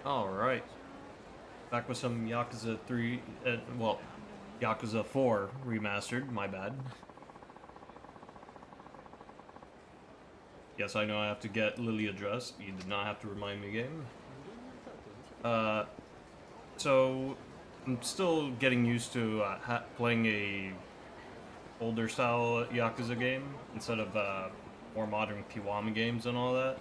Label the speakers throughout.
Speaker 1: Alright, back with some Yakuza 3, well, Yakuza 4 Remastered, my bad. Yes, I know I have to get Lily address. You did not have to remind me, game. Uh, so, I'm still getting used to playing a older style Yakuza game instead of more modern Kiwami games and all that.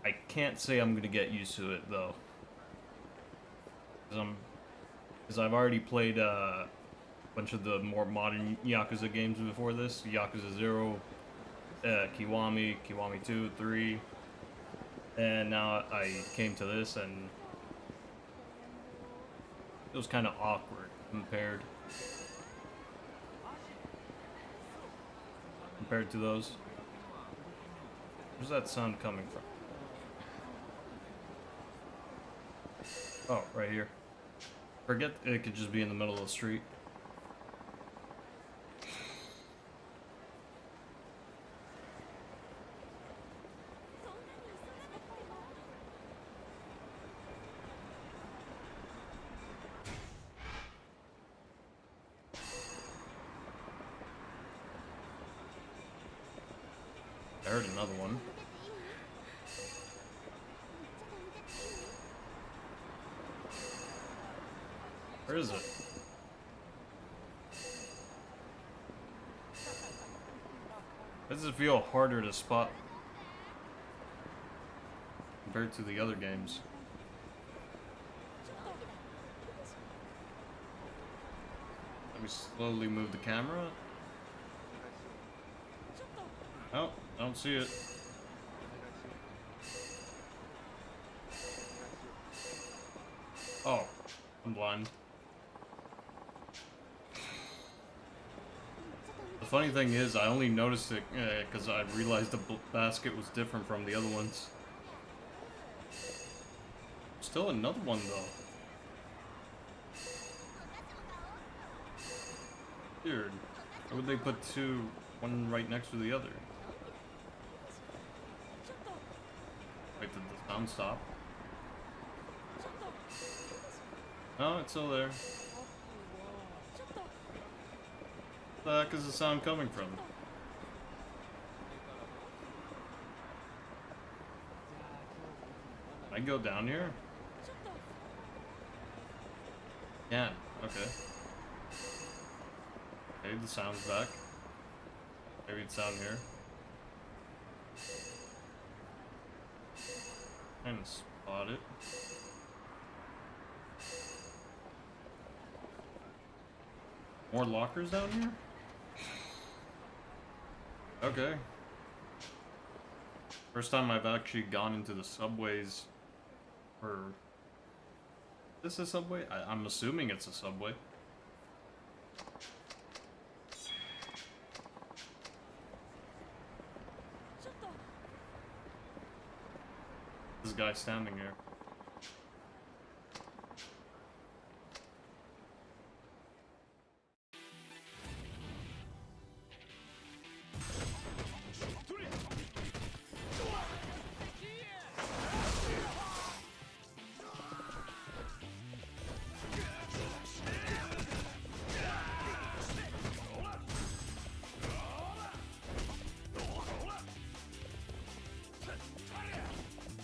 Speaker 1: I can't say I'm gonna get used to it, though. Because I've already played bunch of the more modern Yakuza games before this. Yakuza 0, Kiwami, Kiwami 2, 3. And now I came to this and it was kind of awkward compared to those. Where's that sound coming from? Oh, right here. Forget it could just be in the middle of the street. I heard another one. Where is it? Why does it feel harder to spot compared to the other games? Let me slowly move the camera. Oh, I don't see it. Oh, I'm blind. The funny thing is, I only noticed it because I realized the basket was different from the other ones. Still another one, though. Weird. Why would they put one right next to the other? Wait, did the sound stop? No, it's still there. Where the heck is the sound coming from? Can I go down here? Can. Okay. Okay, the sound's back. Maybe it's down here. Trying to spot it. More lockers down here? Okay. First time I've actually gone into the subways. Or... Is this a subway? I'm assuming it's a subway. This guy standing here.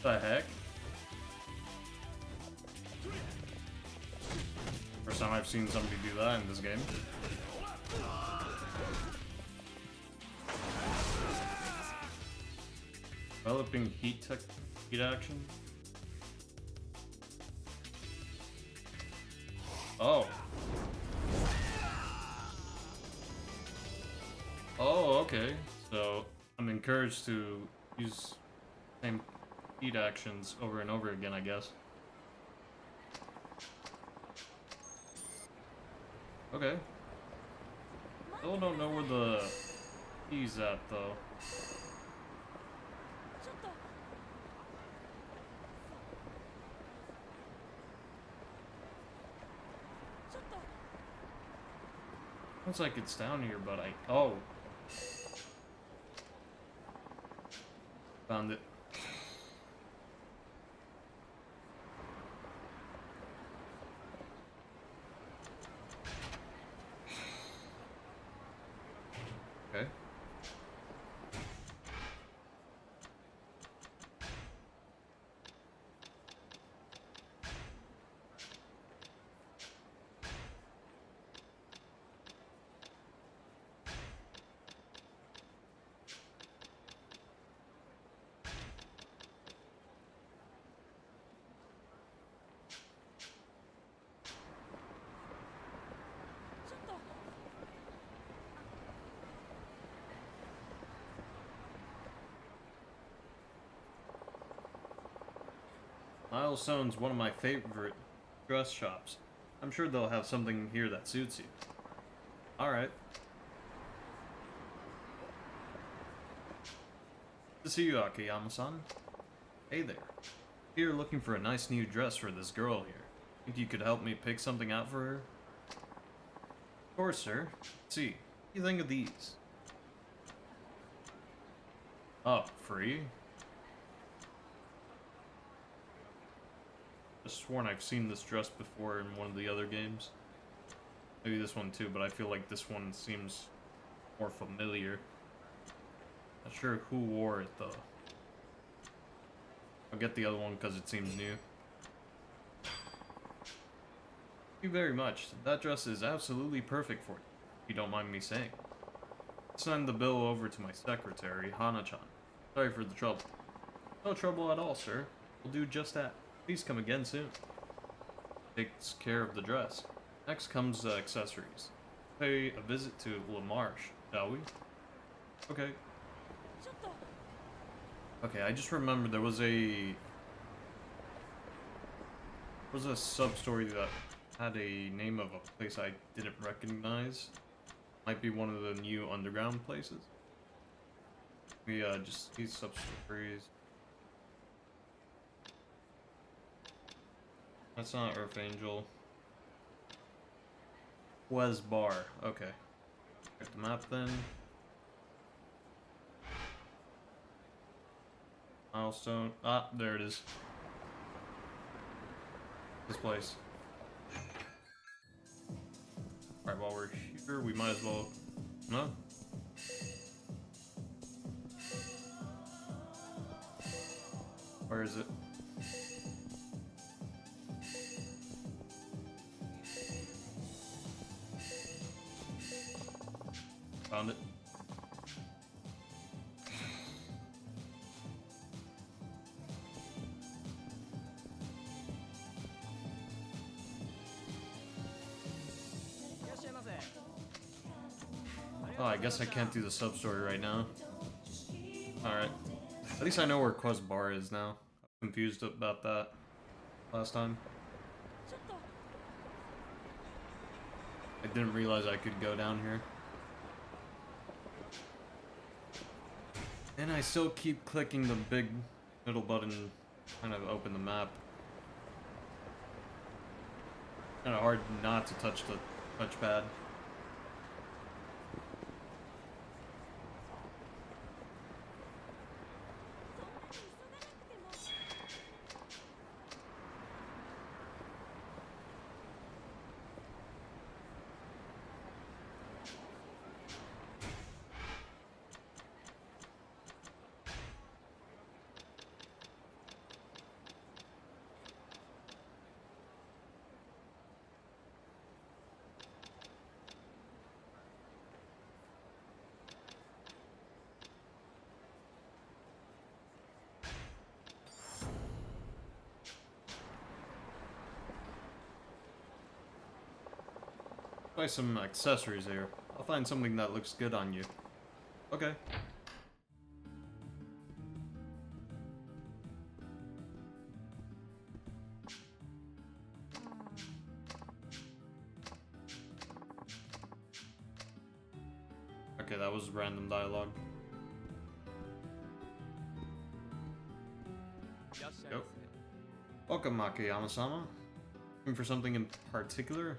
Speaker 1: The heck? First time I've seen somebody do that in this game. Developing heat action. Oh. Oh, okay. So I'm encouraged to use same heat actions over and over again, I guess. Okay. Still don't know where the key's at, though. Looks like it's down here, but oh. Found it. Milestone's one of my favorite dress shops. I'm sure they'll have something here that suits you. Alright. Good to see you, Akiyama-san. Hey there. Here looking for a nice new dress for this girl here. Think you could help me pick something out for her? Of course, sir. Let's see. What do you think of these? Oh, free? Just sworn I've seen this dress before in one of the other games. Maybe this one too, but I feel like this one seems more familiar. Not sure who wore it though. I'll get the other one because it seems new. Thank you very much. That dress is absolutely perfect for you, if you don't mind me saying. Send the bill over to my secretary, Hana-chan. Sorry for the trouble. No trouble at all, sir. We'll do just that. Please come again soon. Takes care of the dress. Next comes accessories. Pay a visit to La Marche, shall we? Okay. Okay, I just remember there was a sub-story that had a name of a place I didn't recognize. Might be one of the new underground places. We just these sub-stories. That's not Earth Angel. Wes Bar. Okay. Check the map then. Milestone. Ah, there it is. This place. Alright, while we're here, we might as well... No? Where is it? Found it. Oh, I guess I can't do the sub-story right now. Alright. At least I know where Quest Bar is now. I'm confused about that last time. I didn't realize I could go down here. And I still keep clicking the big middle button, kind of open the map. Kind of hard not to touch the touchpad. Buy some accessories here. I'll find something that looks good on you. Okay. Okay, that was random dialogue. Yep. Welcome, Akiyama-sama. Looking for something in particular?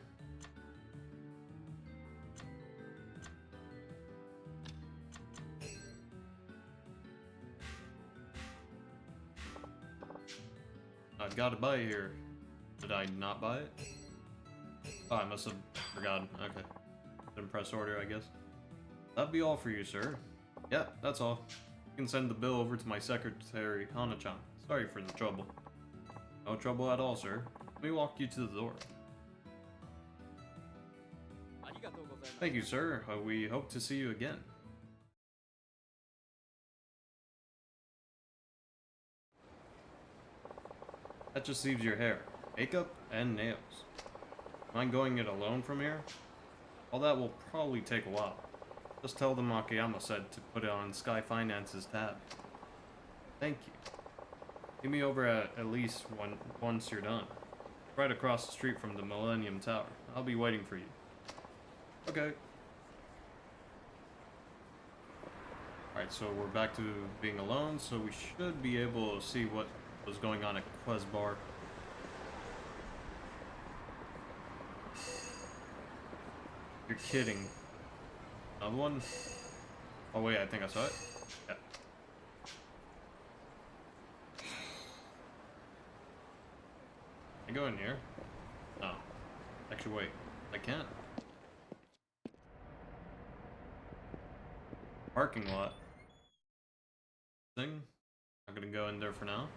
Speaker 1: I've got to buy it here. Did I not buy it? Oh, I must have forgotten. Okay. Didn't press order, I guess. That'd be all for you, sir. Yeah, that's all. You can send the bill over to my secretary, Hana-chan. Sorry for the trouble. No trouble at all, sir. Let me walk you to the door. Thank you, sir. We hope to see you again. That just leaves your hair, makeup, and nails. Mind going it alone from here? All that will probably take a while. Just tell them Akiyama said to put it on Sky Finance's tab. Thank you. Meet me over at least once you're done. Right across the street from the Millennium Tower. I'll be waiting for you. Okay. Alright, so we're back to being alone, so we should be able to see what was going on at Quez Bar. You're kidding. Another one? Oh wait, I think I saw it. Yeah. Can I go in here? No. Actually, wait. I can't. Parking lot. Thing. I'm gonna go in there for now.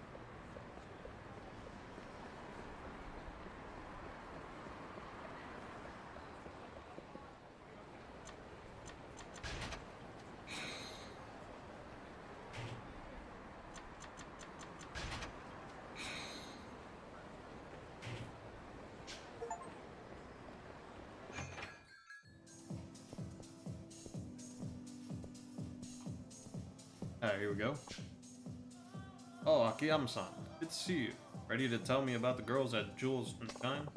Speaker 1: Alright, here we go. Oh, Akiyama-san. Good to see you. Ready to tell me about the girls at Jewels and Shine?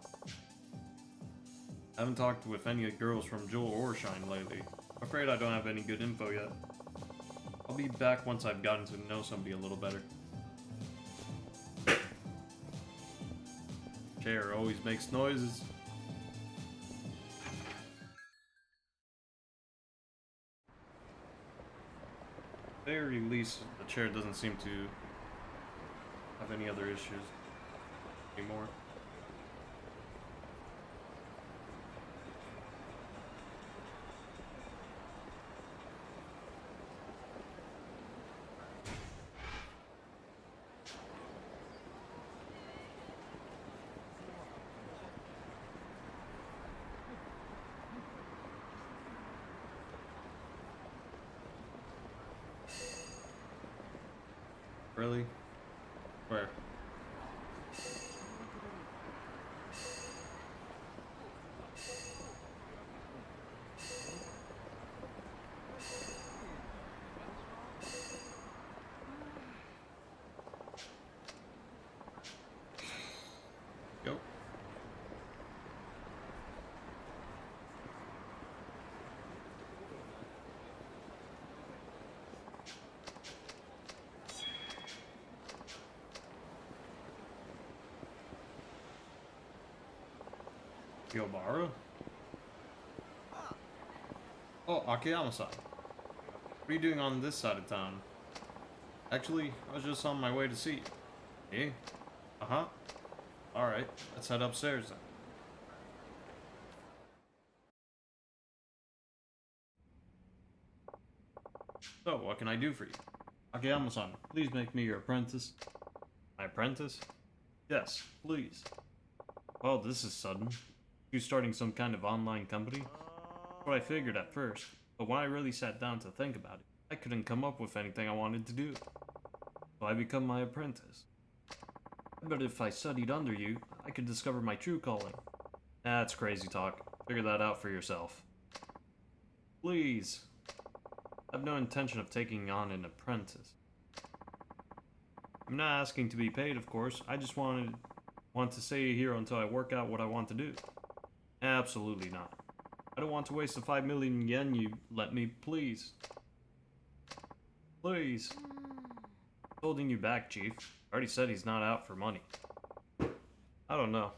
Speaker 1: I haven't talked with any girls from Jewel or Shine lately. I'm afraid I don't have any good info yet. I'll be back once I've gotten to know somebody a little better. Chair always makes noises. Very least, the chair doesn't seem to have any other issues anymore. Really? Where? Go. Yobara? Oh, Akiyama-san. What are you doing on this side of town? Actually, I was just on my way to see you. Eh? Uh-huh. Alright, let's head upstairs then. So, what can I do for you? Akiyama-san, please make me your apprentice. My apprentice? Yes, please. Well, this is sudden. You starting some kind of online company? That's what I figured at first, but when I really sat down to think about it, I couldn't come up with anything I wanted to do. So I become my apprentice. I bet if I studied under you, I could discover my true calling. That's crazy talk. Figure that out for yourself. Please. I have no intention of taking on an apprentice. I'm not asking to be paid, of course. I just want to stay here until I work out what I want to do. Absolutely not. I don't want to waste the 5 million yen you let me, please. Please. Holding you back, Chief. I already said he's not out for money. I don't know.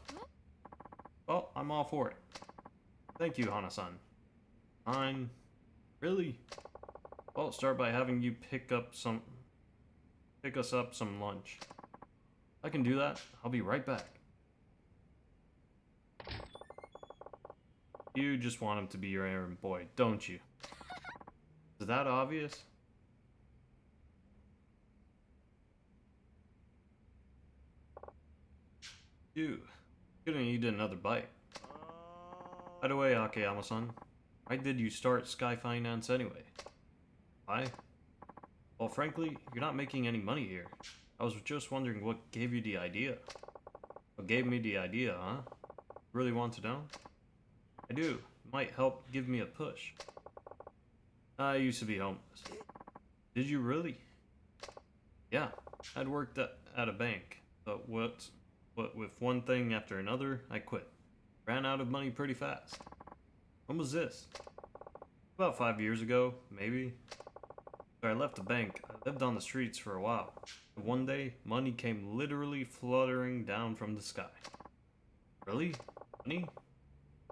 Speaker 1: Well, I'm all for it. Thank you, Hana-san. Fine. Really? Well, start by having you pick us up some lunch. I can do that. I'll be right back. You just want him to be your errand boy, don't you? Is that obvious? You couldn't eat another bite. By the way, Akiyama-san, why did you start Sky Finance anyway? Why? Well, frankly, you're not making any money here. I was just wondering what gave you the idea. What gave me the idea, huh? Really want to know? I do. It might help give me a push. I used to be homeless. Did you really? Yeah, I'd worked at a bank, but with one thing after another, I quit. Ran out of money pretty fast. When was this? About 5 years ago, maybe. So I left the bank. I lived on the streets for a while. And one day, money came literally fluttering down from the sky. Really? Money?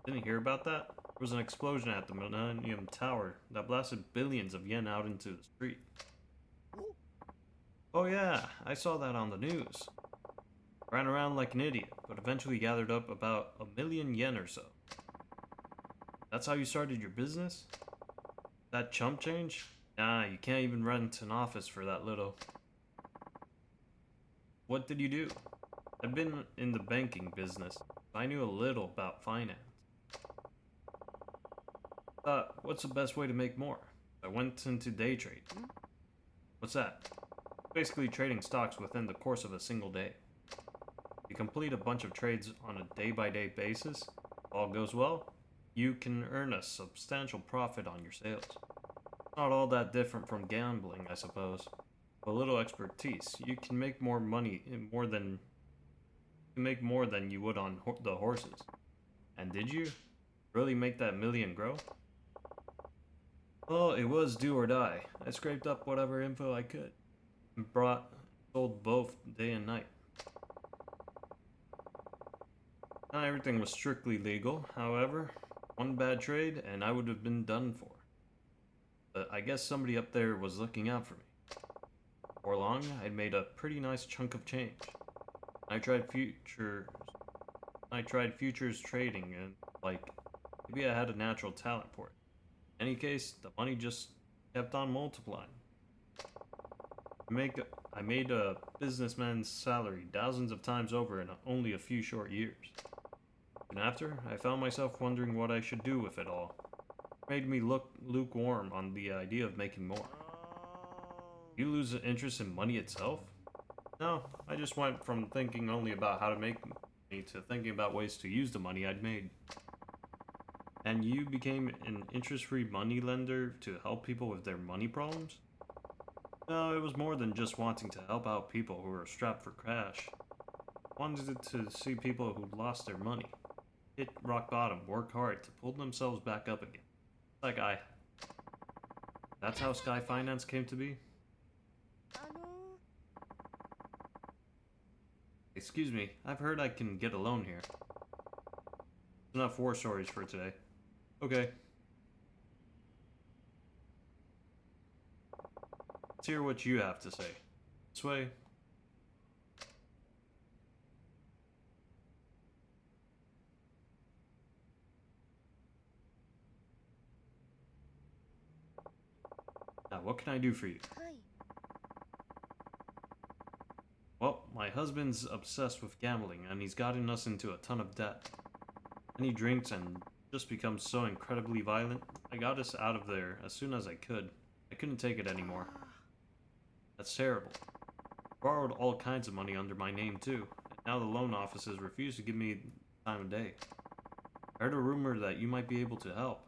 Speaker 1: Didn't hear about that? There was an explosion at the Millennium Tower that blasted billions of yen out into the street. Oh yeah, I saw that on the news. Ran around like an idiot, but eventually gathered up about 1 million yen or so. That's how you started your business? That chump change? Nah, you can't even rent an office for that little. What did you do? I've been in the banking business, so I knew a little about finance. What's the best way to make more? I went into day trade. What's that? Basically trading stocks within the course of a single day. You complete a bunch of trades on a day-by-day basis. If all goes well, you can earn a substantial profit on your sales. Not all that different from gambling, I suppose. With a little expertise, you can make more money, more than you would on the horses. And did you really make that million grow? Well, it was do or die. I scraped up whatever info I could and sold both day and night. Not everything was strictly legal, however. One bad trade and I would have been done for. But I guess somebody up there was looking out for me. Before long, I'd made a pretty nice chunk of change. I tried futures trading and maybe I had a natural talent for it. In any case, the money just kept on multiplying. I made a businessman's salary dozens of times over in only a few short years. And after, I found myself wondering what I should do with it all. It made me look lukewarm on the idea of making more. You lose interest in money itself? No, I just went from thinking only about how to make money to thinking about ways to use the money I'd made. And you became an interest-free money lender to help people with their money problems? No, it was more than just wanting to help out people who were strapped for cash. I wanted to see people who'd lost their money, hit rock bottom, work hard to pull themselves back up again. Like I. That's how Sky Finance came to be? Excuse me, I've heard I can get a loan here. Enough war stories for today. Okay. Let's hear what you have to say. This way. Now, what can I do for you? Well, my husband's obsessed with gambling, and he's gotten us into a ton of debt. And he drinks and just becomes so incredibly violent. I got us out of there as soon as I could. I couldn't take it anymore. That's terrible. Borrowed all kinds of money under my name too, and now the loan offices refuse to give me time of day. I heard a rumor that you might be able to help.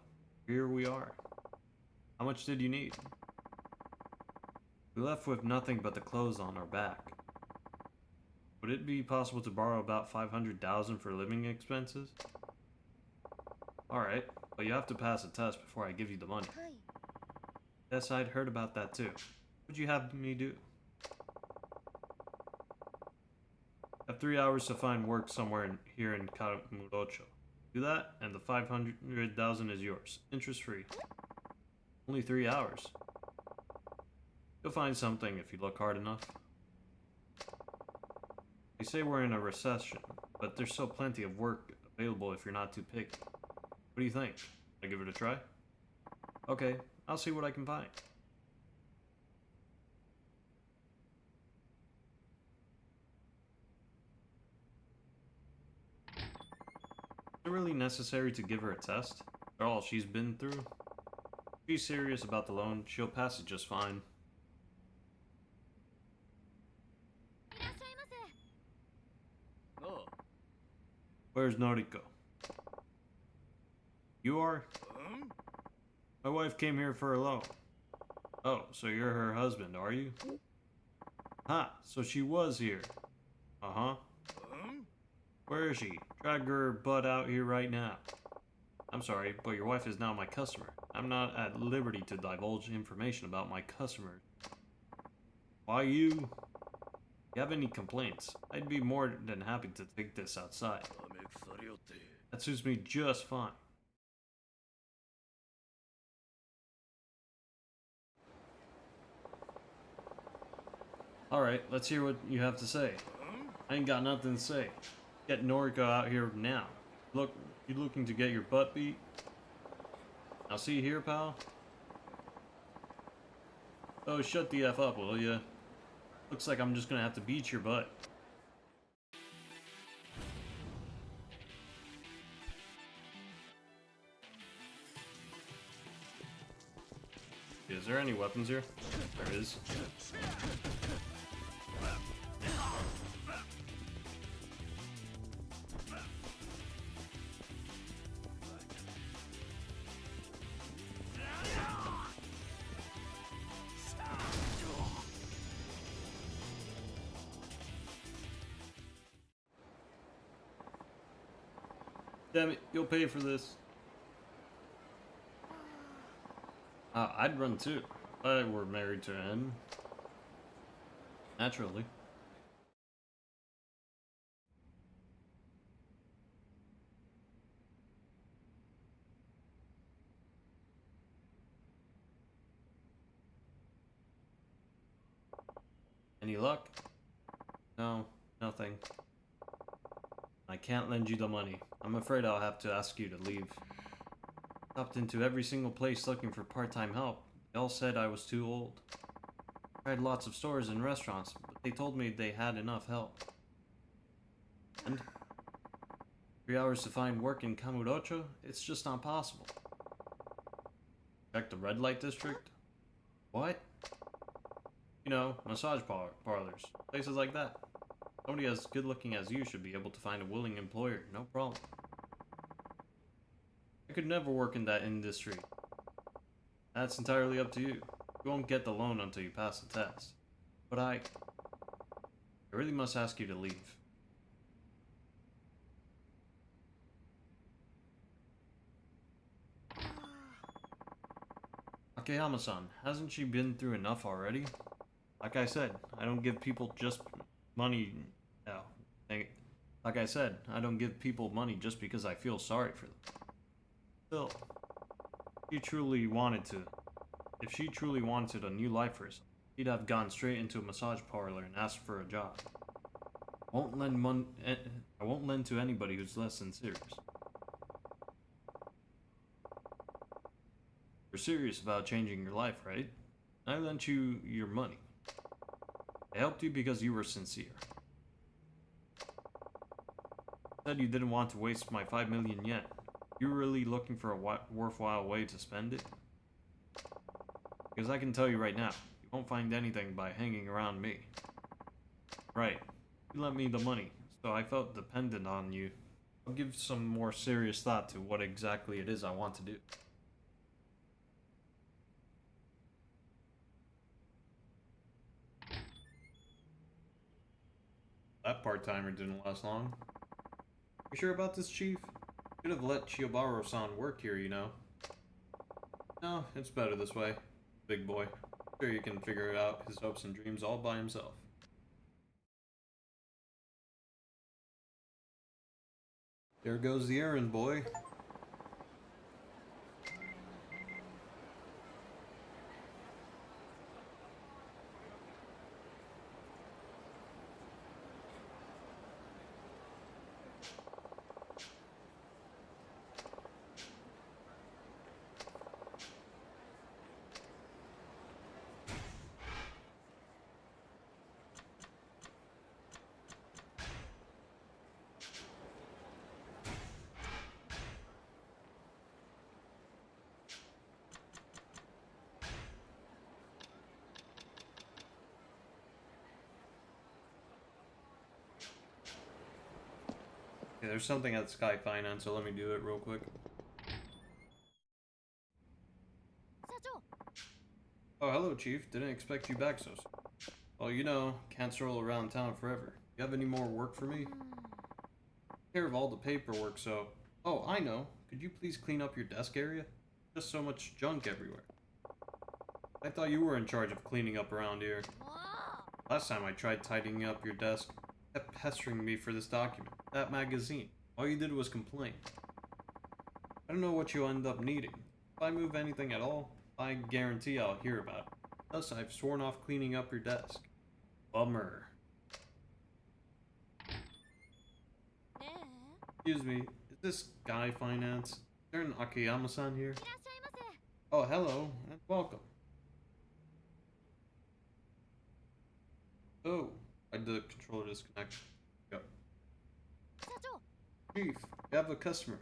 Speaker 1: Here we are. How much did you need? We left with nothing but the clothes on our back. Would it be possible to borrow about 500,000 for living expenses? Alright, but you have to pass a test before I give you the money. Yes, I'd heard about that too. What would you have me do? I have 3 hours to find work somewhere here in Kamurocho. Do that, and the 500,000 is yours. Interest free. Only 3 hours. You'll find something if you look hard enough. They say we're in a recession, but there's still plenty of work available if you're not too picky. What do you think? Should I give it a try? Okay, I'll see what I can find. Is it really necessary to give her a test? After all she's been through? If she's serious about the loan, she'll pass it just fine. Where's Noriko? You are? My wife came here for a loan. Oh, so you're her husband, are you? Ha, so she was here. Uh-huh. Where is she? Drag her butt out here right now. I'm sorry, but your wife is now my customer. I'm not at liberty to divulge information about my customers. Why you? If you have any complaints, I'd be more than happy to take this outside. That suits me just fine. Alright, let's hear what you have to say. I ain't got nothing to say. Get Noriko out here now. Look, you looking to get your butt beat? Now see here, pal? Oh, shut the F up, will ya? Looks like I'm just gonna have to beat your butt. Is there any weapons here? There is. Damn it, you'll pay for this. I'd run too, but we're married to him. Naturally. Any luck? No, nothing. I can't lend you the money. I'm afraid I'll have to ask you to leave. Stopped into every single place looking for part-time help. They all said I was too old. Tried lots of stores and restaurants, but they told me they had enough help. And 3 hours to find work in Kamurocho? It's just not possible. Check the red light district? What? You know, massage parlors. Places like that. Somebody as good looking as you should be able to find a willing employer, no problem. I could never work in that industry. That's entirely up to you. You won't get the loan until you pass the test. But I really must ask you to leave. Akeyama-san, hasn't she been through enough already? Like I said, I don't give people just money. Like I said, I don't give people money just because I feel sorry for them. Still, if she truly wanted a new life for herself, she'd have gone straight into a massage parlor and asked for a job. I won't lend to anybody who's less than serious. You're serious about changing your life, right? I lent you your money. I helped you because you were sincere. Said you didn't want to waste my 5 million yen. You really looking for a worthwhile way to spend it? Because I can tell you right now, you won't find anything by hanging around me. Right, you lent me the money, so I felt dependent on you. I'll give some more serious thought to what exactly it is I want to do. That part-timer didn't last long. You sure about this, Chief? Could have let Chiyobaru-san work here, you know. No, it's better this way. Big boy. Sure you can figure out his hopes and dreams all by himself. There goes the errand boy. Okay, there's something at Sky Finance, so let me do it real quick. Oh, hello, Chief. Didn't expect you back so soon. Well, you know, can't stroll around town forever. You have any more work for me? Take care of all the paperwork, so... Oh, I know. Could you please clean up your desk area? Just so much junk everywhere. I thought you were in charge of cleaning up around here. Last time I tried tidying up your desk, you kept pestering me for this document, that magazine. All you did was complain. I don't know what you end up needing. If I move anything at all, I guarantee I'll hear about it. Thus, I've sworn off cleaning up your desk. Bummer. Excuse me, is this Guy Finance? Is there an Akiyama-san here? Oh, hello, and welcome. Oh, why'd the controller disconnect? Yep. Chief, we have a customer.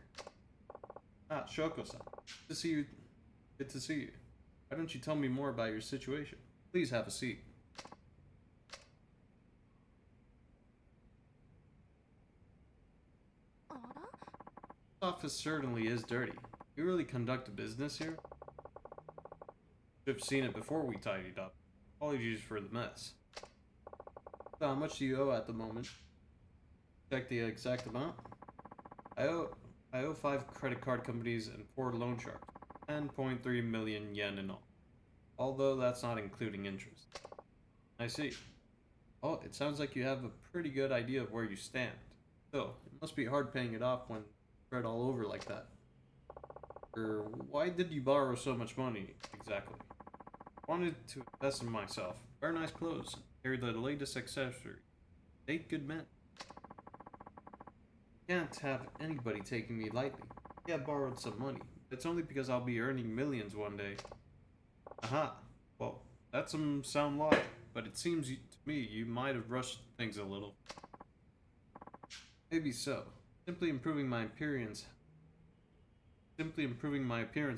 Speaker 1: Ah, Shoko-san. Good to see you. Good to see you. Why don't you tell me more about your situation? Please have a seat. This office certainly is dirty. You really conduct a business here? Should have seen it before we tidied up. Apologies for the mess. So how much do you owe at the moment? Check the exact amount. I owe 5 credit card companies and 4 loan sharks. 10.3 million yen in all. Although that's not including interest. I see. Oh, it sounds like you have a pretty good idea of where you stand. Still, it must be hard paying it off when spread all over like that. Why did you borrow so much money, exactly? Wanted to invest in myself. Wear nice clothes. Carry the latest accessories. Date good men. Can't have anybody taking me lightly. Yeah, I borrowed some money. It's only because I'll be earning millions one day. Aha. Well, that's some sound logic, but it seems to me you might have rushed things a little. Maybe so. Simply improving my appearance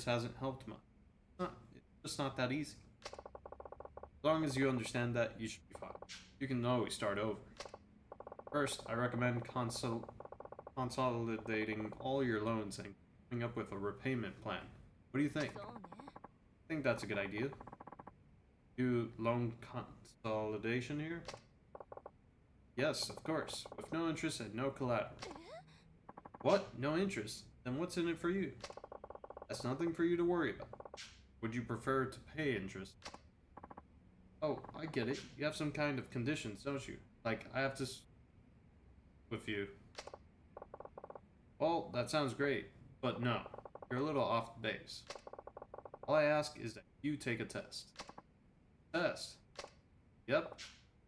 Speaker 1: hasn't helped much. It's just not that easy. As long as you understand that, you should be fine. You can always start over. First, I recommend consolidating all your loans and coming up with a repayment plan. What do you think? I think that's a good idea. Do loan consolidation here? Yes, of course. With no interest and no collateral. What? No interest? Then what's in it for you? That's nothing for you to worry about. Would you prefer to pay interest? Oh, I get it. You have some kind of conditions, don't you? Like, I have to with you. Well, that sounds great, but no. You're a little off base. All I ask is that you take a test. Test? Yep,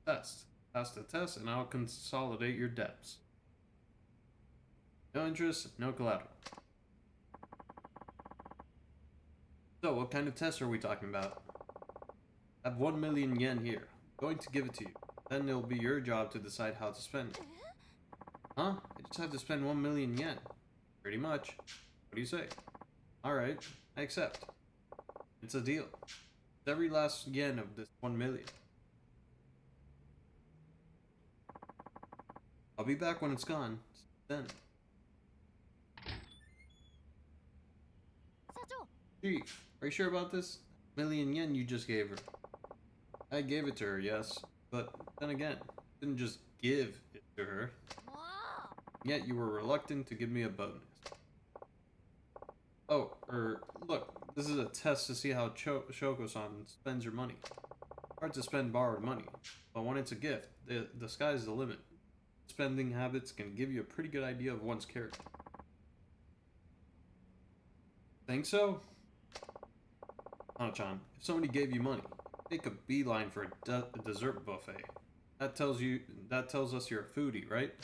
Speaker 1: test. Pass the test and I'll consolidate your debts. No interest, no collateral. So, what kind of test are we talking about? I have 1 million yen here. I'm going to give it to you. Then it'll be your job to decide how to spend it. Huh? I just have to spend 1 million yen. Pretty much. What do you say? Alright, I accept. It's a deal. It's every last yen of this 1 million. I'll be back when it's gone. Then. Chief, are you sure about this? 1 million yen you just gave her. I gave it to her, yes. But then again, I didn't just give it to her. Yet you were reluctant to give me a bonus. Oh, look, this is a test to see how Shoko-san spends your money. Hard to spend borrowed money, but when it's a gift, the sky's the limit. Spending habits can give you a pretty good idea of one's character. Think so? Hana-chan, if somebody gave you money, take a beeline for a dessert buffet. That tells us you're a foodie, right?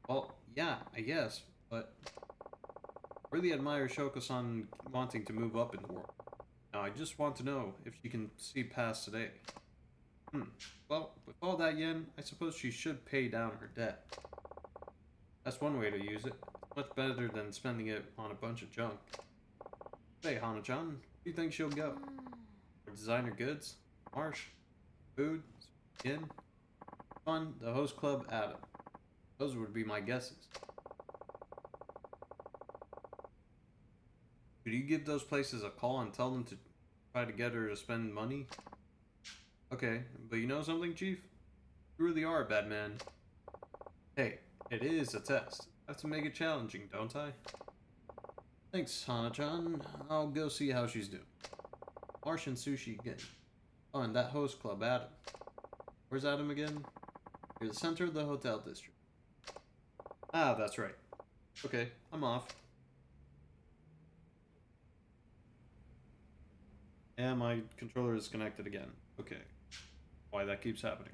Speaker 1: Well, yeah, I guess, but I really admire Shoko-san wanting to move up in the world. Now, I just want to know if she can see past today. Well, with all that yen, I suppose she should pay down her debt. That's one way to use it. It's much better than spending it on a bunch of junk. Hey, Hana-chan, where do you think she'll go? For designer goods? Marsh? Food? Skin? Fun? The host club? Adam. Those would be my guesses. Could you give those places a call and tell them to try to get her to spend money? Okay, but you know something, Chief? You really are a bad man. Hey, it is a test. I have to make it challenging, don't I? Thanks, Hana-chan. I'll go see how she's doing. Martian sushi again. Oh, and that host club, Adam. Where's Adam again? You're the center of the hotel district. Ah, that's right. Okay, I'm off. And my controller is connected again. Okay. Why that keeps happening.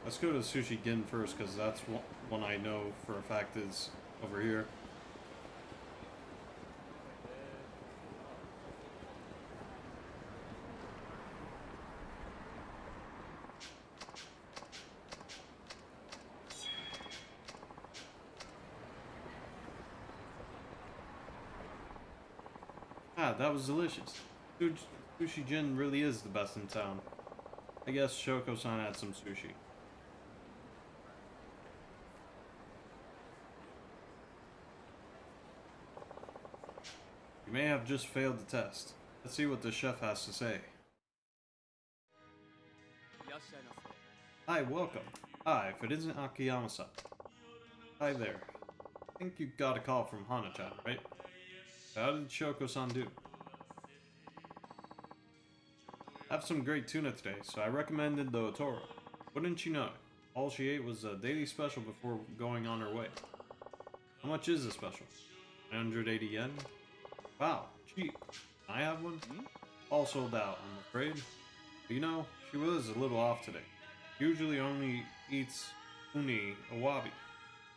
Speaker 1: Let's go to Sushi Gin first, because that's one I know for a fact is over here. Ah, that was delicious. Sushi Gin really is the best in town. I guess Shoko-san had some sushi. You may have just failed the test. Let's see what the chef has to say. Hi, welcome. Hi, if it isn't Akiyama-san. Hi there. I think you got a call from Hana-chan, right? How did Shoko-san do? I have some great tuna today, so I recommended the Otoro. Wouldn't you know it? All she ate was a daily special before going on her way. How much is the special? 980 yen? Wow, cheap. Can I have one? All sold out, I'm afraid. But you know, she was a little off today. Usually only eats uni awabi.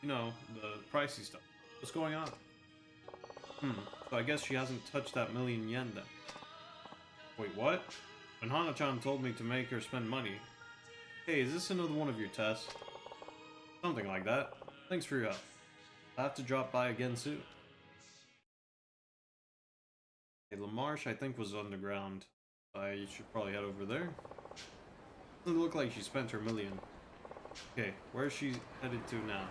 Speaker 1: You know, the pricey stuff. What's going on? So I guess she hasn't touched that million yen then. Wait, what? When Hana-chan told me to make her spend money. Hey, is this another one of your tests? Something like that. Thanks for your help. I'll have to drop by again soon. Okay, LaMarche I think was underground. I should probably head over there. Doesn't look like she spent her million. Okay, where's she headed to now?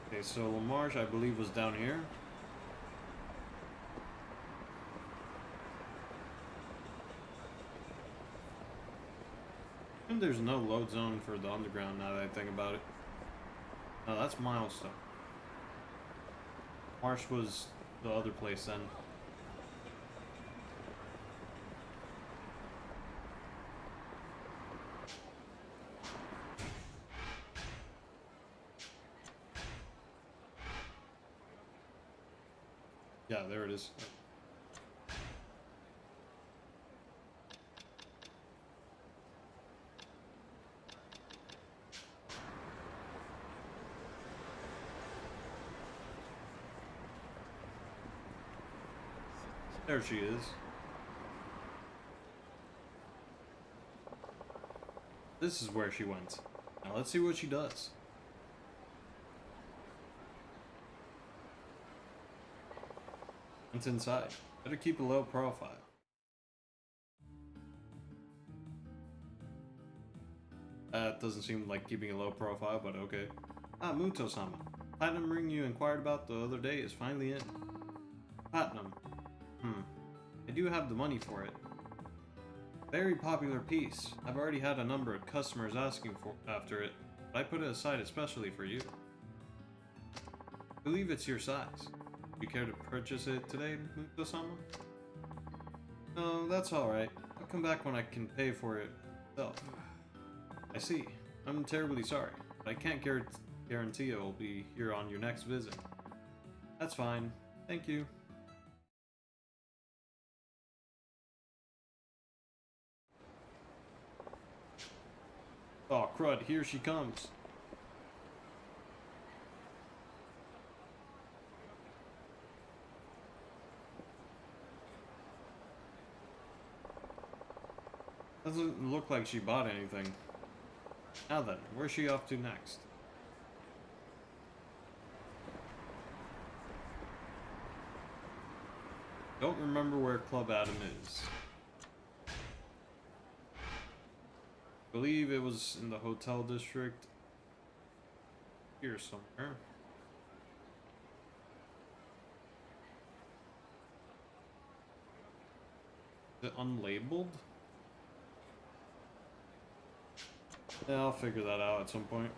Speaker 1: Okay, so LaMarche I believe was down here. And there's no load zone for the underground now that I think about it. No, that's Milestone. Marsh was the other place then. Yeah, there it is. There she is. This is where she went. Now let's see what she does. Went inside. Better keep a low profile. That doesn't seem like keeping a low profile, but okay. Ah, Muto-sama. Platinum ring you inquired about the other day is finally in. Platinum. I do have the money for it. Very popular piece. I've already had a number of customers asking after it, but I put it aside especially for you. I believe it's your size. Do you care to purchase it today, Muto-sama? No, that's alright. I'll come back when I can pay for it myself. I see. I'm terribly sorry, but I can't guarantee it will be here on your next visit. That's fine. Thank you. Oh crud, here she comes. Doesn't look like she bought anything. Now then, where's she off to next? Don't remember where Club Adam is. Believe it was in the hotel district. Here somewhere. Is it unlabeled? Yeah, I'll figure that out at some point.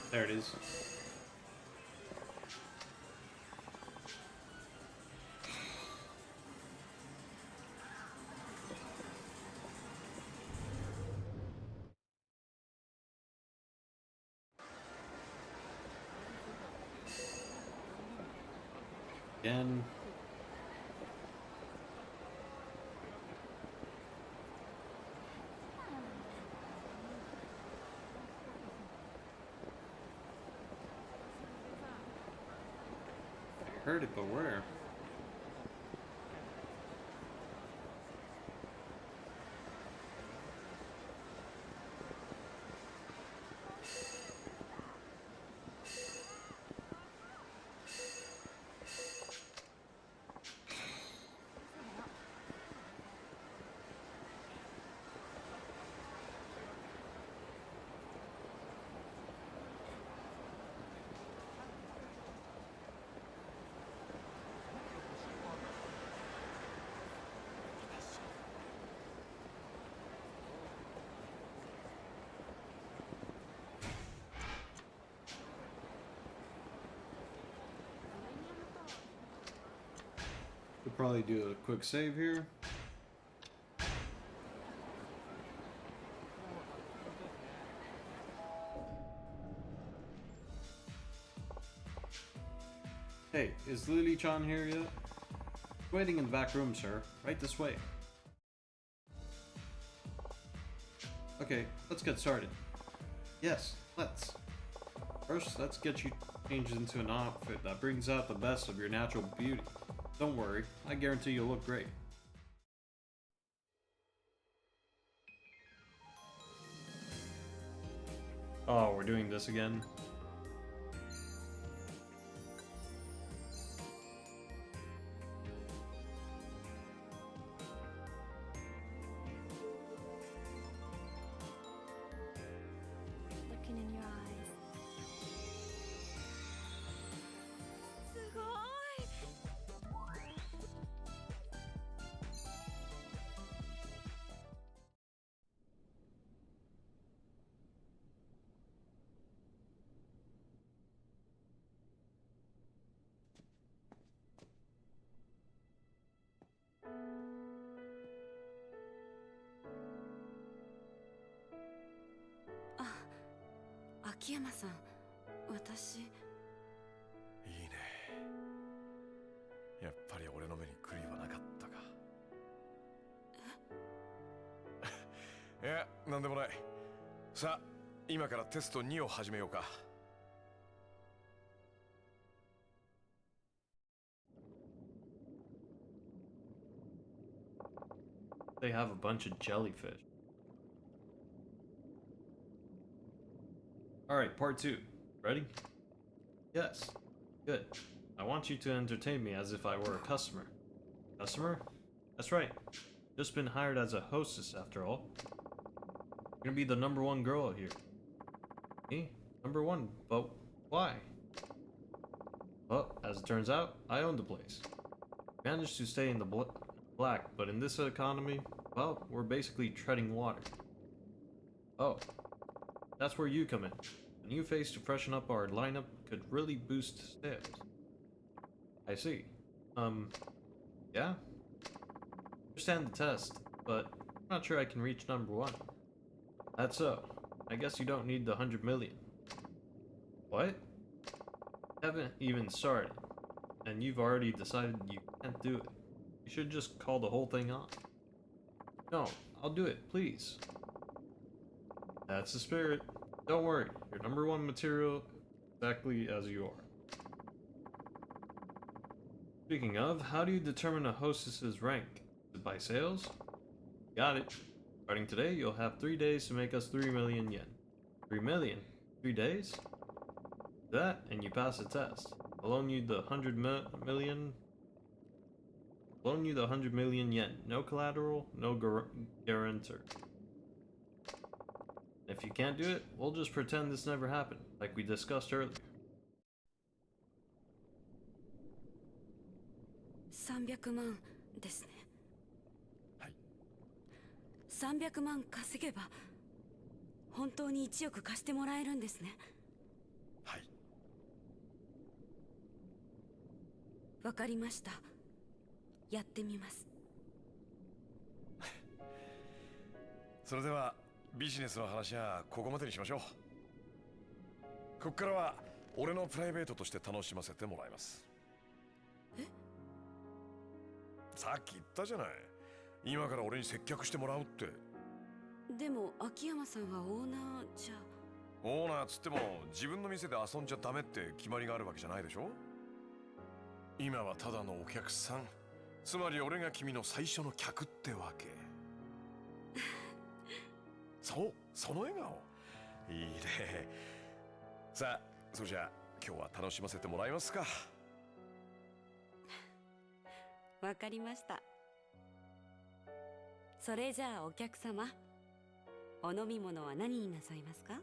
Speaker 1: There it is. Again. I heard it, but where? We'll probably do a quick save here. Hey, is Lily-chan here yet? Waiting in the back room, sir. Right this way. Okay, let's get started. Yes, let's. First, let's get you changed into an outfit that brings out the best of your natural beauty. Don't worry, I guarantee you'll look great. Oh, we're doing this again?
Speaker 2: Looking in your eyes. すごい! Ah, Akiyama-san, 私。
Speaker 3: いいね。やっぱり俺の目に狂いはなかったか。いや、なんでもない。さあ、今からテスト2を始めようか。
Speaker 1: They have a bunch of jellyfish. Alright, part 2. Ready? Yes. Good. I want you to entertain me as if I were a customer. Customer? That's right. Just been hired as a hostess after all. You're gonna be the #1 girl here. Me? #1? But why? Well, as it turns out, I own the place. Managed to stay in the black, but in this economy, well, we're basically treading water. Oh, that's where you come in. A new face to freshen up our lineup could really boost sales. I see. Yeah? Understand the test, but I'm not sure I can reach #1. That's so. I guess you don't need the 100 million. What? Haven't even started, and you've already decided you can't do it. You should just call the whole thing off. No, I'll do it, please. That's the spirit. Don't worry, you're #1 material exactly as you are. Speaking of, how do you determine a hostess's rank? Is it by sales? Got it. Starting today, you'll have 3 days to make us 3 million yen. 3 million? 3 days? That, and you pass the test. I'll loan you the 100 million. Loan you the 100 million yen. No collateral, no guarantor. If you can't do it, we'll just pretend this never happened, like we discussed earlier.
Speaker 2: 300万ですね。
Speaker 3: はい。
Speaker 2: 300万稼げば本当に1億貸してもらえるんですね。
Speaker 3: はい。
Speaker 2: わかりました。やってみます。
Speaker 3: それではビジネスの話はここまでにしましょう。ここからは俺のプライベートとして楽しませてもらいます。
Speaker 2: え？
Speaker 3: さっき言ったじゃない。今から俺に接客してもらうって。
Speaker 2: でも秋山さんはオーナーじゃ。
Speaker 3: オーナーつっても自分の店で遊んじゃダメって決まりがあるわけじゃないでしょ。今はただのお客さん。つまり俺が君の最初の客ってわけ。そう、その笑顔。いいね。さあ、それじゃあ今日は楽しませてもらえますか。
Speaker 2: わかりました。それじゃあお客様、お飲み物は何になさいますか？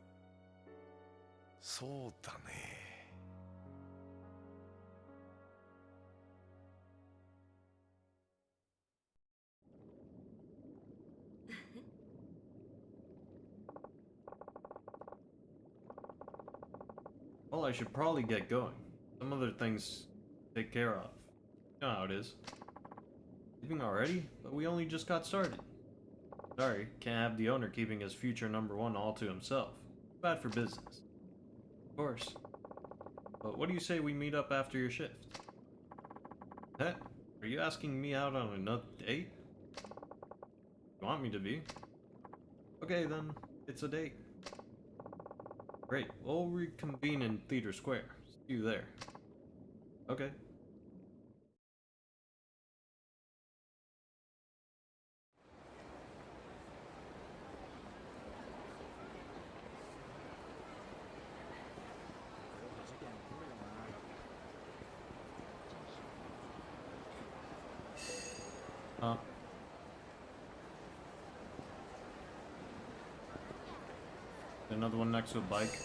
Speaker 3: そうだね。
Speaker 1: Well, I should probably get going. Some other things to take care of. You know how it is. Leaving already? But we only just got started. Sorry, can't have the owner keeping his future #1 all to himself. Bad for business. Of course. But what do you say we meet up after your shift? Heh? Are you asking me out on another date? You want me to be? Okay then, it's a date. Great, we'll reconvene in Theater Square. See you there. Okay. Another one next to a bike.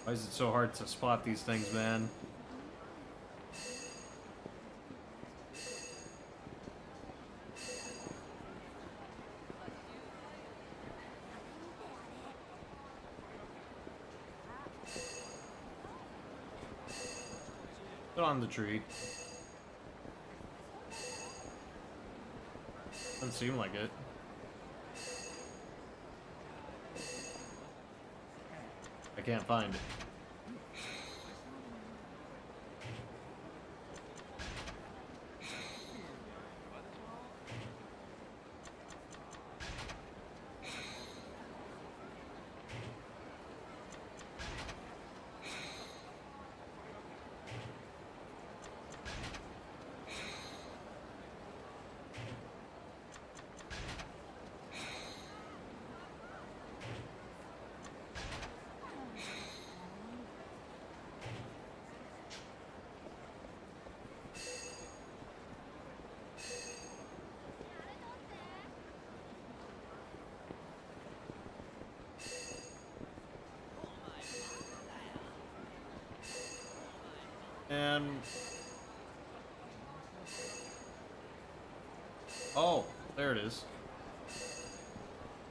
Speaker 1: Why is it so hard to spot these things, man? Put on the tree. Doesn't seem like it. I can't find it. And... oh, there it is.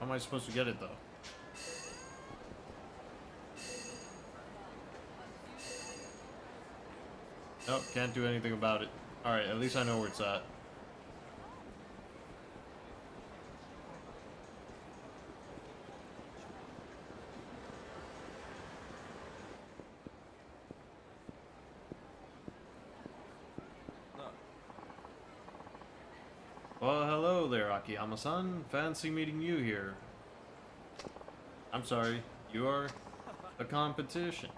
Speaker 1: How am I supposed to get it, though? Nope, can't do anything about it. Alright, at least I know where it's at. Well, hello there, Akiyama-san. Fancy meeting you here. I'm sorry, you are a competition.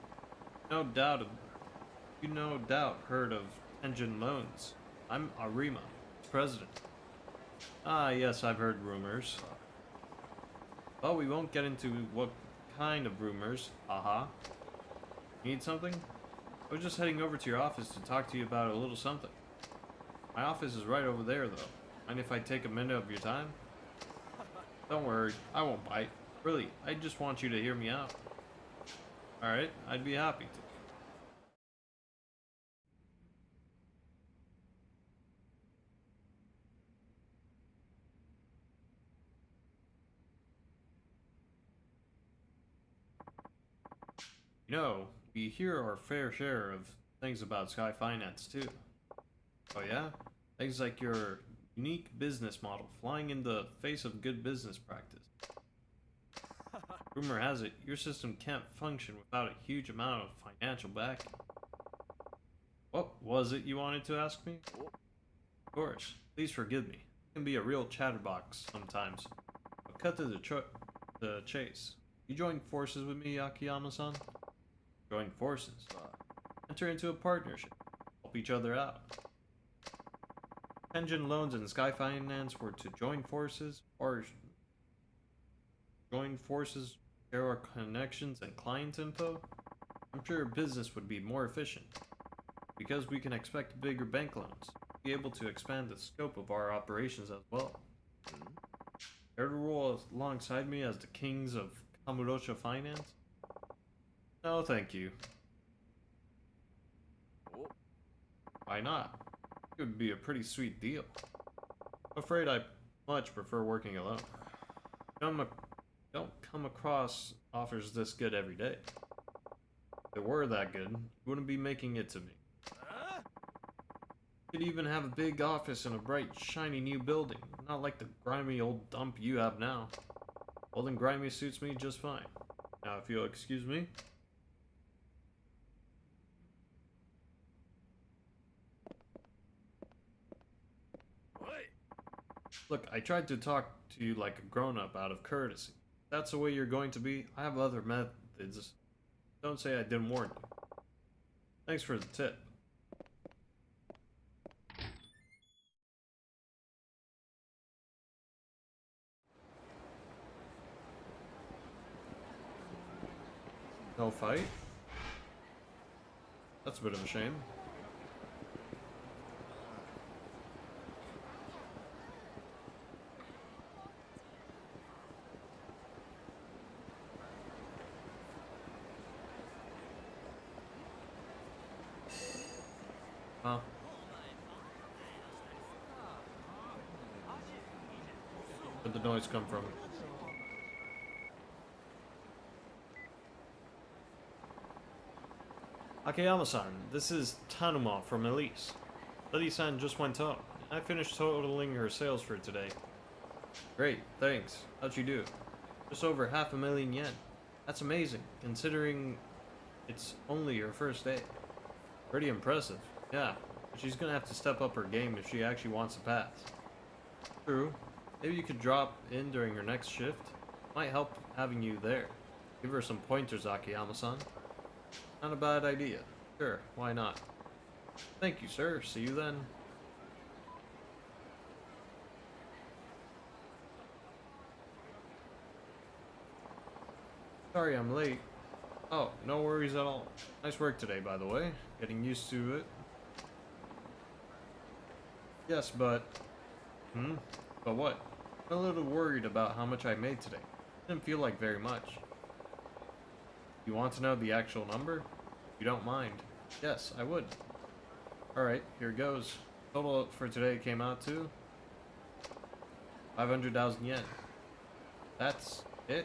Speaker 1: No doubt, you no doubt heard of Engine Loans. I'm Arima, president. Ah, yes, I've heard rumors. Well, we won't get into what kind of rumors. Aha. Need something? I was just heading over to your office to talk to you about a little something. My office is right over there, though. Mind if I take a minute of your time? Don't worry, I won't bite. Really, I just want you to hear me out. Alright, I'd be happy to. You know, we hear our fair share of things about Sky Finance, too. Oh yeah? Things like your unique business model flying in the face of good business practice. Rumor has it, your system can't function without a huge amount of financial backing. What was it you wanted to ask me? Of course, please forgive me. I can be a real chatterbox sometimes. But cut to the chase. You join forces with me, Akiyama-san? Join forces. Enter into a partnership. Help each other out. Engine Loans and Sky Finance were to join forces, or join forces, share our connections and client info, I'm sure business would be more efficient. Because we can expect bigger bank loans, be able to expand the scope of our operations as well. Care to rule alongside me as the kings of Kamurocho Finance? No, thank you. Why not? It would be a pretty sweet deal. I'm afraid I much prefer working alone. Don't come across offers this good every day. If they were that good, you wouldn't be making it to me. You could even have a big office in a bright, shiny new building, not like the grimy old dump you have now. Old and grimy suits me just fine. Now, if you'll excuse me. Look, I tried to talk to you like a grown-up out of courtesy. If that's the way you're going to be, I have other methods. Don't say I didn't warn you. Thanks for the tip. No fight? That's a bit of a shame. Huh? Where'd the noise come from? Akiyama-san, this is Tanuma from Elise. Lily-san just went home. I finished totaling her sales for today. Great, thanks. How'd you do? Just over 500,000 yen. That's amazing, considering it's only her first day. Pretty impressive. Yeah, but she's gonna have to step up her game if she actually wants to pass. True. Maybe you could drop in during her next shift. Might help having you there. Give her some pointers, Akiyama-san. Not a bad idea. Sure, why not? Thank you, sir. See you then. Sorry I'm late. Oh, no worries at all. Nice work today, by the way. Getting used to it. Yes, but... But what? I'm a little worried about how much I made today. Didn't feel like very much. You want to know the actual number? You don't mind? Yes, I would. Alright, here goes. Total for today came out to 500,000 yen. That's it?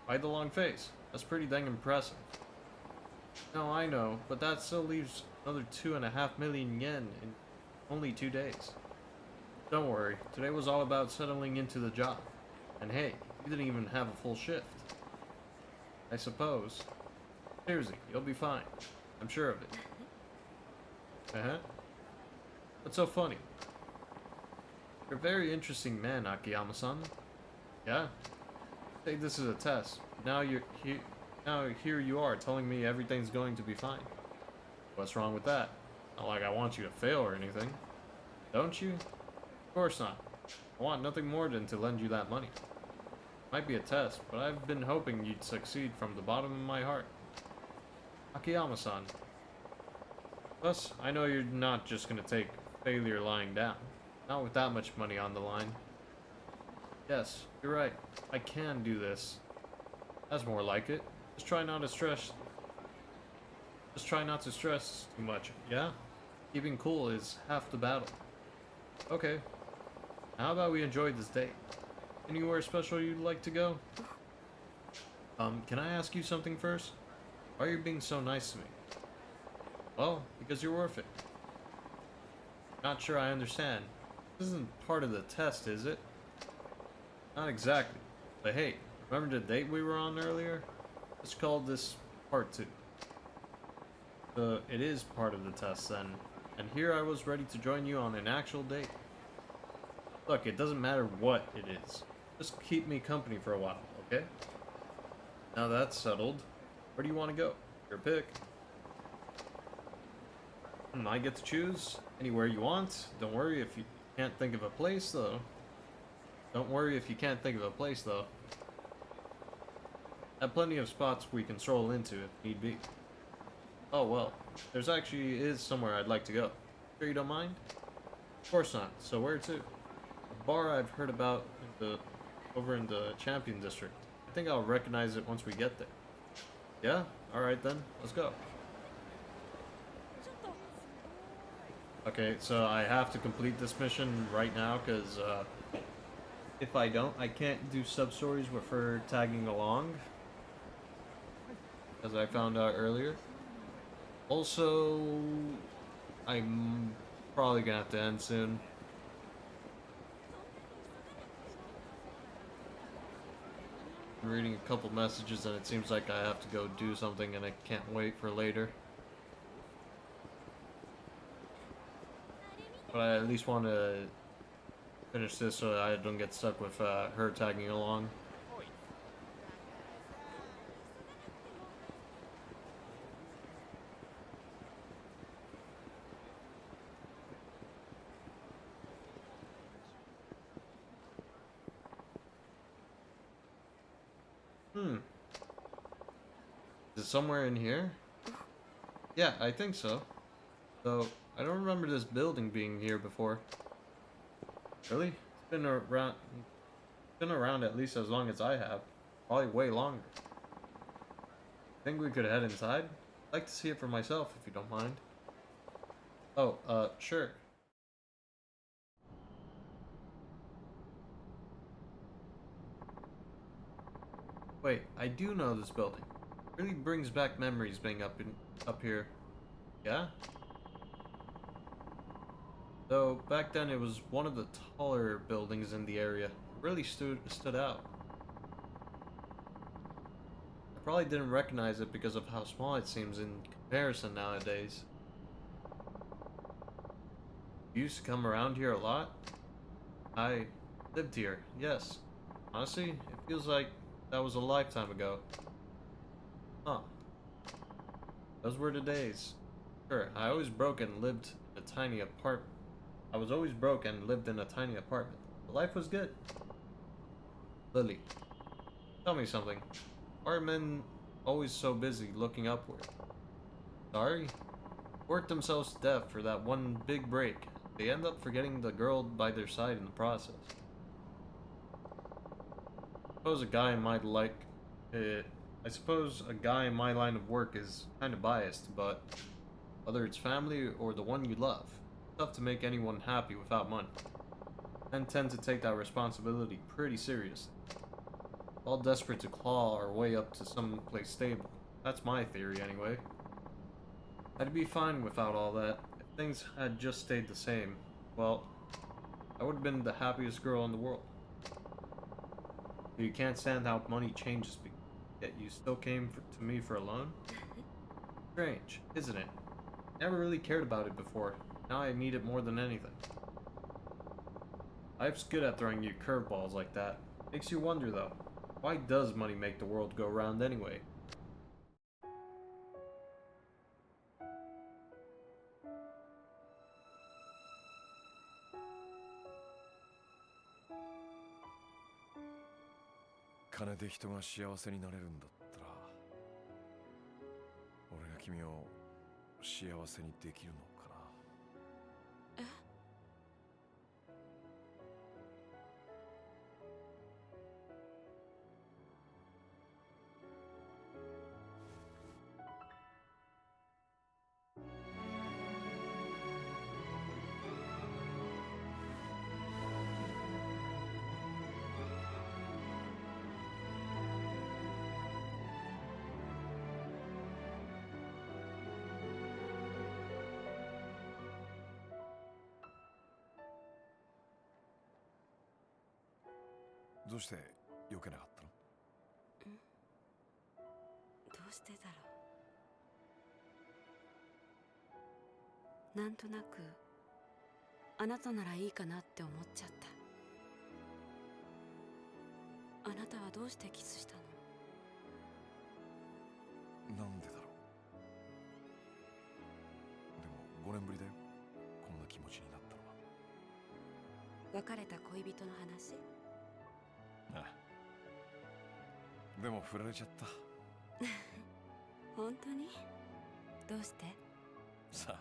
Speaker 1: Why the long face? That's pretty dang impressive. No, I know, but that still leaves another 2.5 million yen in only 2 days. Don't worry, today was all about settling into the job. And hey, you didn't even have a full shift. I suppose. Seriously, you'll be fine. I'm sure of it. What's so funny? You're a very interesting man, Akiyama-san. Yeah? Take this as a test. Now you're here. Now here you are telling me everything's going to be fine. What's wrong with that? Not like I want you to fail or anything. Don't you? Of course not. I want nothing more than to lend you that money. Might be a test, but I've been hoping you'd succeed from the bottom of my heart. Akiyama-san. Plus, I know you're not just gonna take failure lying down. Not with that much money on the line. Yes, you're right. I can do this. That's more like it. Just try not to stress too much, yeah? Keeping cool is half the battle. Okay. How about we enjoy this date? Anywhere special you'd like to go? Can I ask you something first? Why are you being so nice to me? Well, because you're worth it. Not sure I understand. This isn't part of the test, is it? Not exactly. But hey, remember the date we were on earlier? Let's call this part 2. It is part of the test then. And here I was ready to join you on an actual date. Look, it doesn't matter what it is. Just keep me company for a while, okay? Now that's settled. Where do you want to go? Your pick. I get to choose anywhere you want. Don't worry if you can't think of a place, though. Have plenty of spots we can stroll into if need be. Oh well, there's actually is somewhere I'd like to go. Sure you don't mind? Of course not. So where to? A bar I've heard about over in the Champion District. I think I'll recognize it once we get there. Yeah? Alright then, let's go. Okay, so I have to complete this mission right now, because if I don't, I can't do sub-stories with her tagging along, as I found out earlier. Also, I'm probably gonna have to end soon. I'm reading a couple messages and it seems like I have to go do something and I can't wait for later. But I at least want to finish this so I don't get stuck with her tagging along. Is it somewhere in here? Yeah, I think so. Though, I don't remember this building being here before. Really? It's been around at least as long as I have. Probably way longer. Think we could head inside? I'd like to see it for myself, if you don't mind. Oh, sure. Wait, I do know this building. It really brings back memories being up here. Yeah? Though back then it was one of the taller buildings in the area. It really stood out. I probably didn't recognize it because of how small it seems in comparison nowadays. You used to come around here a lot? I lived here, yes. Honestly, it feels like that was a lifetime ago. Huh. Those were the days. Sure, I was always broke and lived in a tiny apartment. But life was good. Lily, tell me something. Why are men always so busy looking upward? Sorry? Work themselves to death for that one big break. They end up forgetting the girl by their side in the process. I suppose a guy in my line of work is kind of biased, but whether it's family or the one you love. It's tough to make anyone happy without money. Men tend to take that responsibility pretty seriously. All desperate to claw our way up to some place stable. That's my theory anyway. I'd be fine without all that. If things had just stayed the same, well, I would have been the happiest girl in the world. But you can't stand how money changes people. Yet you still came to me for a loan? Strange, isn't it? Never really cared about it before. Now I need it more than anything. Life's good at throwing you curveballs like that. Makes you wonder though, why does money make the world go round anyway?
Speaker 3: 金で人が幸せになれるんだったら、俺が君を幸せにできるのかな。どうして避けなかったの？
Speaker 2: どうしてだろう。なんとなくあなたならいいかなって思っちゃった。あなたはどうしてキスしたの？
Speaker 3: なんでだろう。でも5年ぶりだよ、こんな気持ちになったのは。
Speaker 2: 別れた恋人の話？
Speaker 3: ああ、でも振られちゃった。
Speaker 2: 本当に？どうして？
Speaker 3: さ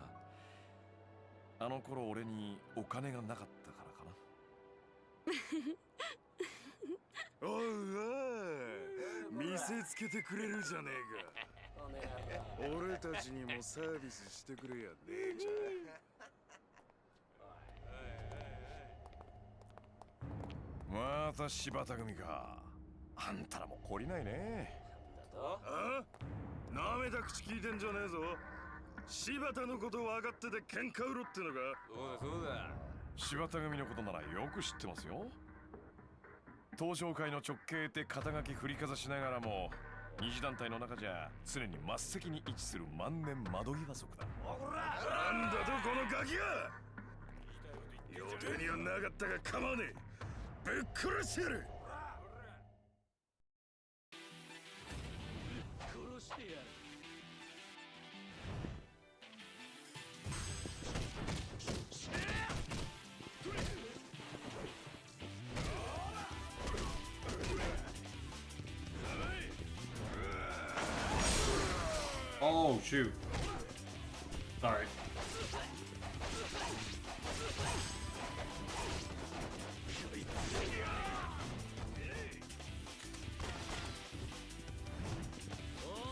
Speaker 3: あ、あの頃俺にお金がなかったからかな。おいおい、見せつけてくれるじゃねえか。俺たちにもサービスしてくれや、姉ちゃん。また柴田組か。あんたらも懲りないね。あ？なめた口聞いてんじゃねえぞ。柴田のこと分かってて喧嘩売ろってのか。そうだそうだ。柴田組のことならよく知ってますよ。東商会の直系って肩書き振りかざしながらも、二次団体の中じゃ常に末席に位置する万年窓際族だ。なんだとこのガキが。予定にはなかったが構わねえ。ぶっ殺してやる。殺してやる。
Speaker 1: Oh shoot. Sorry.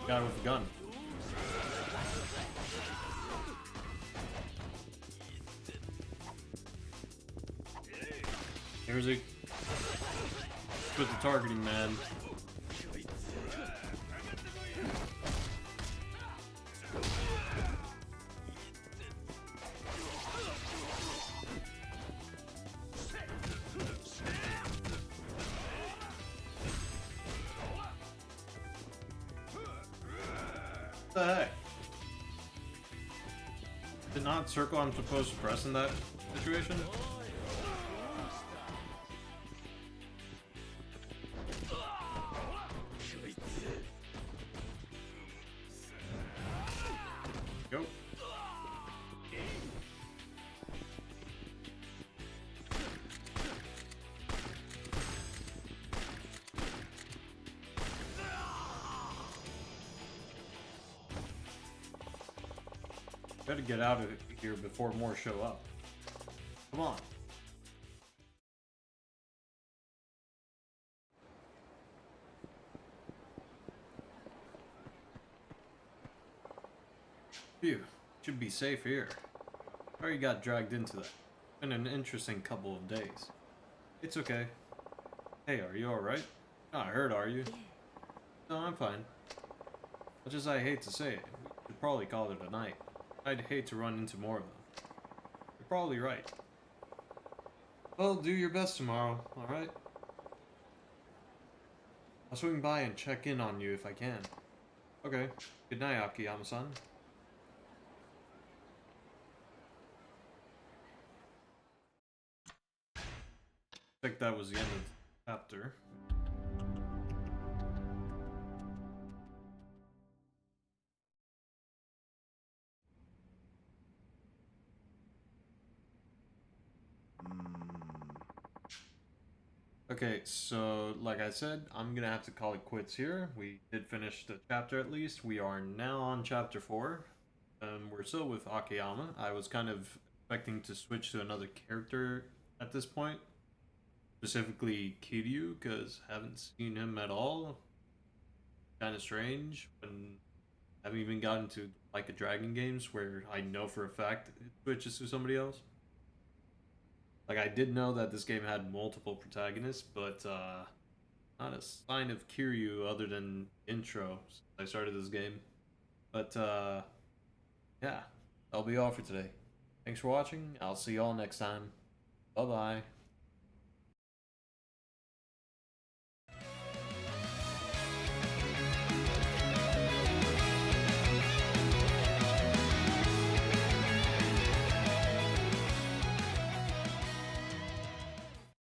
Speaker 1: Got him with a gun. Here's he. With the targeting, man. What the heck? Did not circle I'm supposed to press in that situation? Go. Gotta get out of here before more show up. Come on. Phew. Should be safe here. Sorry you got dragged into that. Been an interesting couple of days. It's okay. Hey, are you alright? Not hurt, are you? No, I'm fine. Much as I hate to say it, we should probably call it a night. I'd hate to run into more of them. You're probably right. Well, do your best tomorrow, alright? I'll swing by and check in on you if I can. Okay. Good night, Akiyama-san. I think that was the end of the chapter. Okay, so like I said, I'm gonna have to call it quits here. We did finish the chapter at least. We are now on chapter 4. We're still with Akiyama. I was kind of expecting to switch to another character at this point. Specifically Kiryu, because I haven't seen him at all. Kind of strange when I haven't even gotten to like a Dragon games where I know for a fact it switches to somebody else. Like, I did know that this game had multiple protagonists, but not a sign of Kiryu other than intro since I started this game. But yeah, that'll be all for today. Thanks for watching. I'll see y'all next time. Bye bye.